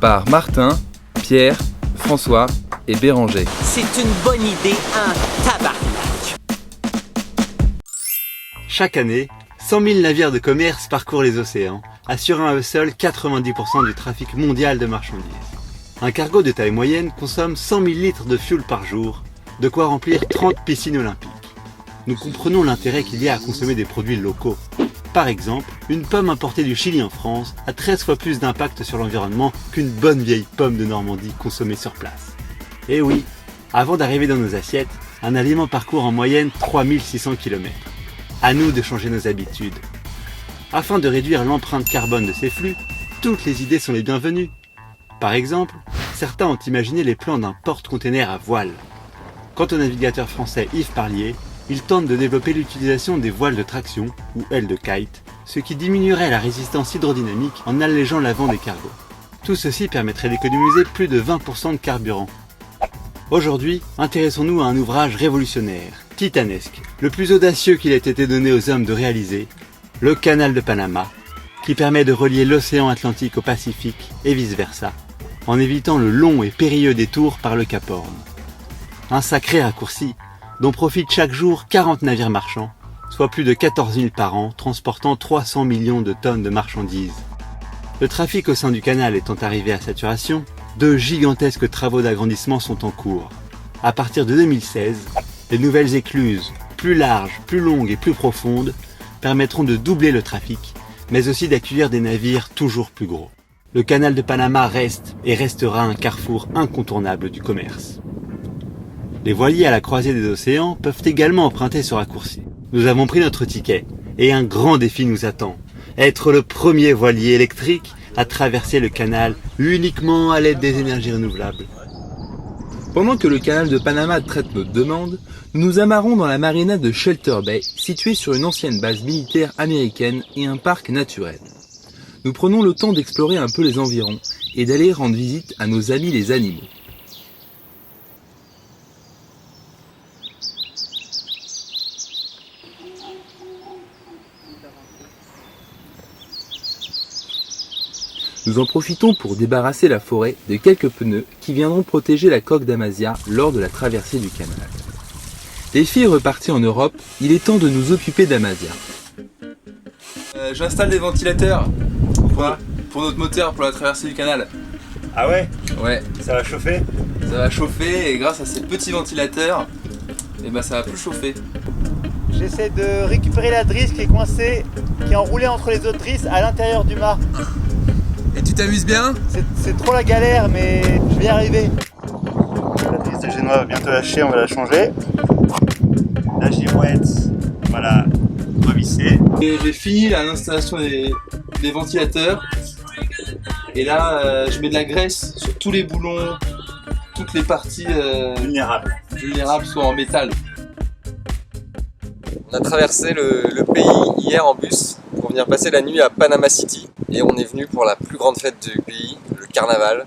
par Martin, Pierre, François et Béranger. C'est une bonne idée, un tabarnak. Chaque année, 100 000 navires de commerce parcourent les océans, assurant à eux seuls 90% du trafic mondial de marchandises. Un cargo de taille moyenne consomme 100 000 litres de fioul par jour, de quoi remplir 30 piscines olympiques. Nous comprenons l'intérêt qu'il y a à consommer des produits locaux. Par exemple, une pomme importée du Chili en France a 13 fois plus d'impact sur l'environnement qu'une bonne vieille pomme de Normandie consommée sur place. Et oui, avant d'arriver dans nos assiettes, un aliment parcourt en moyenne 3600 km. À nous de changer nos habitudes. Afin de réduire l'empreinte carbone de ces flux, toutes les idées sont les bienvenues. Par exemple, certains ont imaginé les plans d'un porte-container à voile. Quant au navigateur français Yves Parlier, il tente de développer l'utilisation des voiles de traction, ou ailes de kite, ce qui diminuerait la résistance hydrodynamique en allégeant l'avant des cargos. Tout ceci permettrait d'économiser plus de 20% de carburant. Aujourd'hui, intéressons-nous à un ouvrage révolutionnaire, titanesque, le plus audacieux qu'il ait été donné aux hommes de réaliser, le canal de Panama, qui permet de relier l'océan Atlantique au Pacifique et vice-versa, en évitant le long et périlleux détour par le Cap Horn. Un sacré raccourci, dont profitent chaque jour 40 navires marchands, soit plus de 14 000 par an, transportant 300 millions de tonnes de marchandises. Le trafic au sein du canal étant arrivé à saturation, 2 gigantesques travaux d'agrandissement sont en cours. À partir de 2016, les nouvelles écluses, plus larges, plus longues et plus profondes, permettront de doubler le trafic, mais aussi d'accueillir des navires toujours plus gros. Le canal de Panama reste et restera un carrefour incontournable du commerce. Les voiliers à la croisée des océans peuvent également emprunter ce raccourci. Nous avons pris notre ticket et un grand défi nous attend. Être le premier voilier électrique à traverser le canal uniquement à l'aide des énergies renouvelables. Pendant que le canal de Panama traite notre demande, nous nous amarrons dans la marina de Shelter Bay, située sur une ancienne base militaire américaine et un parc naturel. Nous prenons le temps d'explorer un peu les environs et d'aller rendre visite à nos amis les animaux. Nous en profitons pour débarrasser la forêt de quelques pneus qui viendront protéger la coque d'Amasia lors de la traversée du canal. Les filles reparties en Europe, il est temps de nous occuper d'Amasia. J'installe des ventilateurs. Pourquoi ? Pour notre moteur, pour la traversée du canal. Ah ouais ? Ouais, Ça va chauffer ? ça va chauffer et grâce à ces petits ventilateurs, ça va plus chauffer. J'essaie de récupérer la drisse qui est coincée, qui est enroulée entre les autres drisses à l'intérieur du mât. Et tu t'amuses bien ? C'est trop la galère, mais je vais y arriver. La drisse de Génois va bientôt lâcher, on va la changer. La girouette, voilà, revisser. J'ai fini l'installation des ventilateurs. Et là, je mets de la graisse sur tous les boulons, toutes les parties vulnérables, soit en métal. On a traversé le pays hier en bus pour venir passer la nuit à Panama City et on est venu pour la plus grande fête du pays, le carnaval.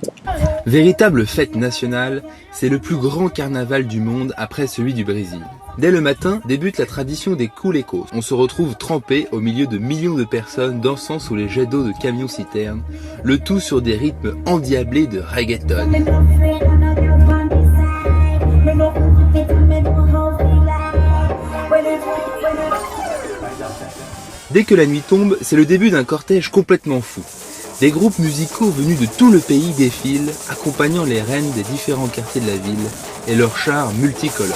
Véritable fête nationale, c'est le plus grand carnaval du monde après celui du Brésil. Dès le matin débute la tradition des culecos. On se retrouve trempés au milieu de millions de personnes dansant sous les jets d'eau de camions-citernes, le tout sur des rythmes endiablés de reggaeton. Dès que la nuit tombe, c'est le début d'un cortège complètement fou. Des groupes musicaux venus de tout le pays défilent, accompagnant les reines des différents quartiers de la ville et leurs chars multicolores.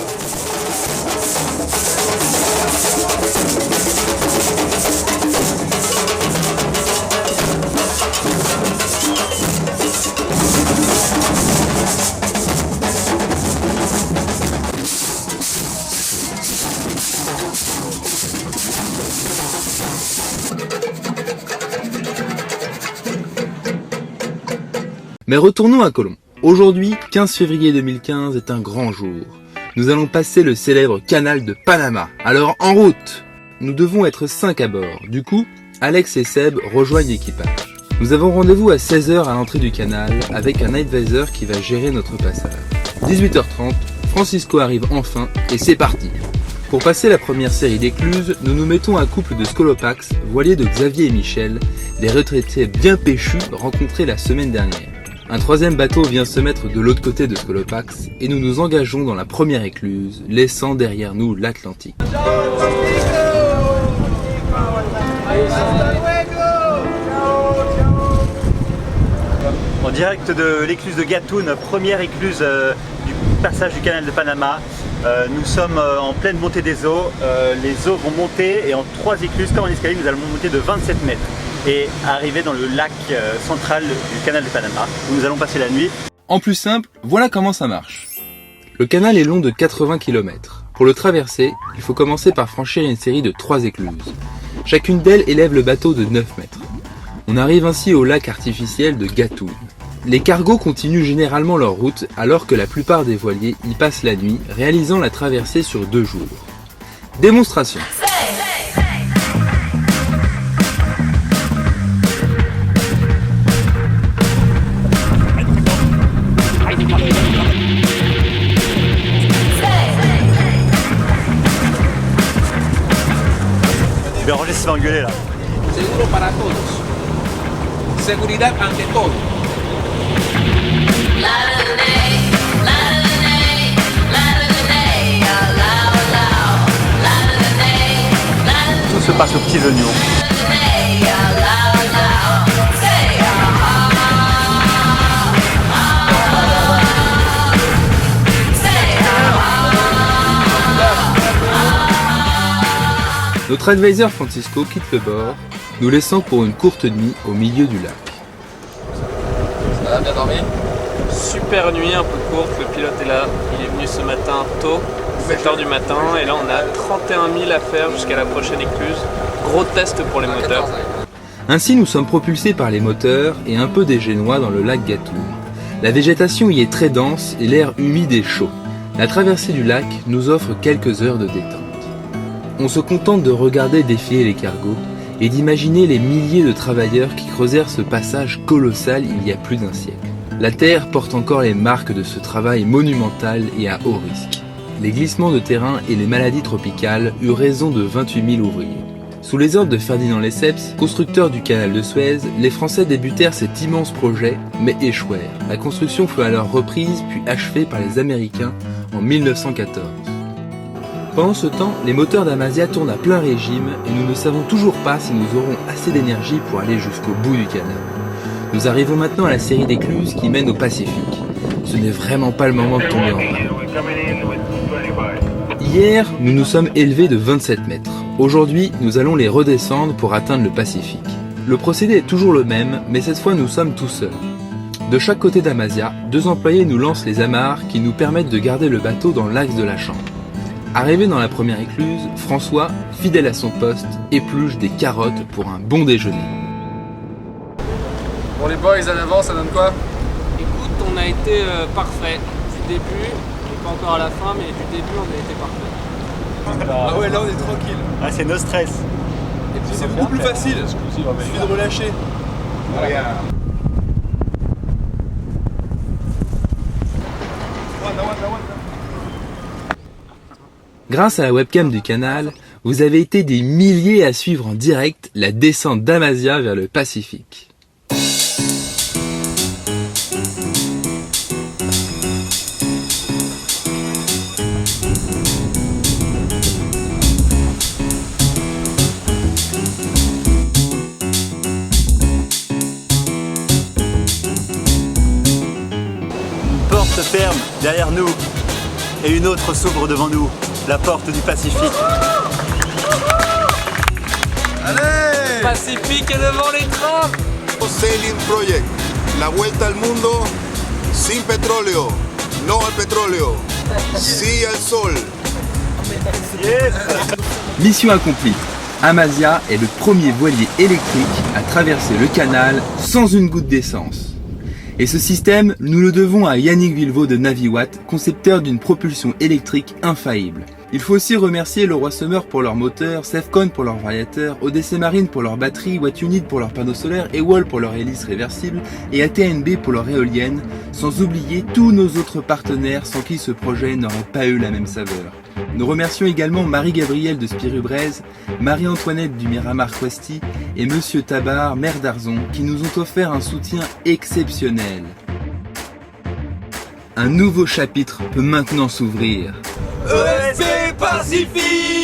Mais retournons à Colomb. Aujourd'hui, 15 février 2015 est un grand jour. Nous allons passer le célèbre canal de Panama. Alors en route! Nous devons être 5 à bord. Du coup, Alex et Seb rejoignent l'équipage. Nous avons rendez-vous à 16h à l'entrée du canal avec un advisor qui va gérer notre passage. 18h30, Francisco arrive enfin et c'est parti! Pour passer la première série d'écluses, nous nous mettons un couple de Scolopax, voiliers de Xavier et Michel, des retraités bien péchus rencontrés la semaine dernière. Un troisième bateau vient se mettre de l'autre côté de Scolopax et nous nous engageons dans la première écluse, laissant derrière nous l'Atlantique. En direct de l'écluse de Gatun, première écluse du passage du canal de Panama. Nous sommes en pleine montée des eaux. Les eaux vont monter et en 3 écluses, comme en escalier, nous allons monter de 27 mètres et arriver dans le lac central du canal de Panama où nous allons passer la nuit. En plus simple, voilà comment ça marche. Le canal est long de 80 km. Pour le traverser, il faut commencer par franchir une série de 3 écluses. Chacune d'elles élève le bateau de 9 mètres. On arrive ainsi au lac artificiel de Gatun. Les cargos continuent généralement leur route alors que la plupart des voiliers y passent la nuit, réalisant la traversée sur 2 jours. Démonstration. Je vais ranger, ça va engueuler là. Seguro para todos. Seguridad ante todo. Tout se passe aux petits oignons. Notre advisor Francisco quitte le bord, nous laissant pour une courte nuit au milieu du lac. Ça va, bien dormi? Super nuit, un peu courte, le pilote est là, il est venu ce matin tôt, 7h du matin, et là on a 31 000 à faire jusqu'à la prochaine écluse. Gros test pour les moteurs. Ainsi nous sommes propulsés par les moteurs et un peu des génois dans le lac Gatun. La végétation y est très dense et l'air humide et chaud. La traversée du lac nous offre quelques heures de détente. On se contente de regarder défiler les cargos et d'imaginer les milliers de travailleurs qui creusèrent ce passage colossal il y a plus d'1 siècle. La terre porte encore les marques de ce travail monumental et à haut risque. Les glissements de terrain et les maladies tropicales eurent raison de 28 000 ouvriers. Sous les ordres de Ferdinand Lesseps, constructeur du canal de Suez, les Français débutèrent cet immense projet, mais échouèrent. La construction fut alors reprise puis achevée par les Américains en 1914. Pendant ce temps, les moteurs d'Amasia tournent à plein régime et nous ne savons toujours pas si nous aurons assez d'énergie pour aller jusqu'au bout du canal. Nous arrivons maintenant à la série d'écluses qui mène au Pacifique. Ce n'est vraiment pas le moment de tomber en panne. Hier, nous nous sommes élevés de 27 mètres. Aujourd'hui, nous allons les redescendre pour atteindre le Pacifique. Le procédé est toujours le même, mais cette fois nous sommes tout seuls. De chaque côté d'Amasia, 2 employés nous lancent les amarres qui nous permettent de garder le bateau dans l'axe de la chambre. Arrivé dans la première écluse, François, fidèle à son poste, épluche des carottes pour un bon déjeuner. Bon les boys, en avant, ça donne quoi? Écoute, on a été parfait du début, et pas encore à la fin, mais du début on a été parfait. Ah ouais, là on est tranquille. Ah, c'est no stress. Et puis c'est beaucoup plus facile. Il suffit de relâcher. Grâce à la webcam du canal, vous avez été des milliers à suivre en direct la descente d'Amasia vers le Pacifique. Une porte se ferme derrière nous et une autre s'ouvre devant nous. La porte du Pacifique. Allez! Pacifique est devant les trains. Sailing Project, la vuelta al mundo sin petróleo, no al petróleo, sí al sol. Yes! Mission accomplie. Amasia est le premier voilier électrique à traverser le canal sans une goutte d'essence. Et ce système, nous le devons à Yannick Villevaux de Naviwatt, concepteur d'une propulsion électrique infaillible. Il faut aussi remercier Leroy Summer pour leur moteur, Sefcon pour leur variateur, ODC Marine pour leur batterie, Watunit pour leurs panneaux solaires, Ewol pour leur hélice réversible et ATNB pour leur éolienne, sans oublier tous nos autres partenaires sans qui ce projet n'aurait pas eu la même saveur. Nous remercions également Marie-Gabrielle de Spirubrez, Marie-Antoinette du Miramar Questi et Monsieur Tabar, maire d'Arzon, qui nous ont offert un soutien exceptionnel. Un nouveau chapitre peut maintenant s'ouvrir. ESP Pacifique!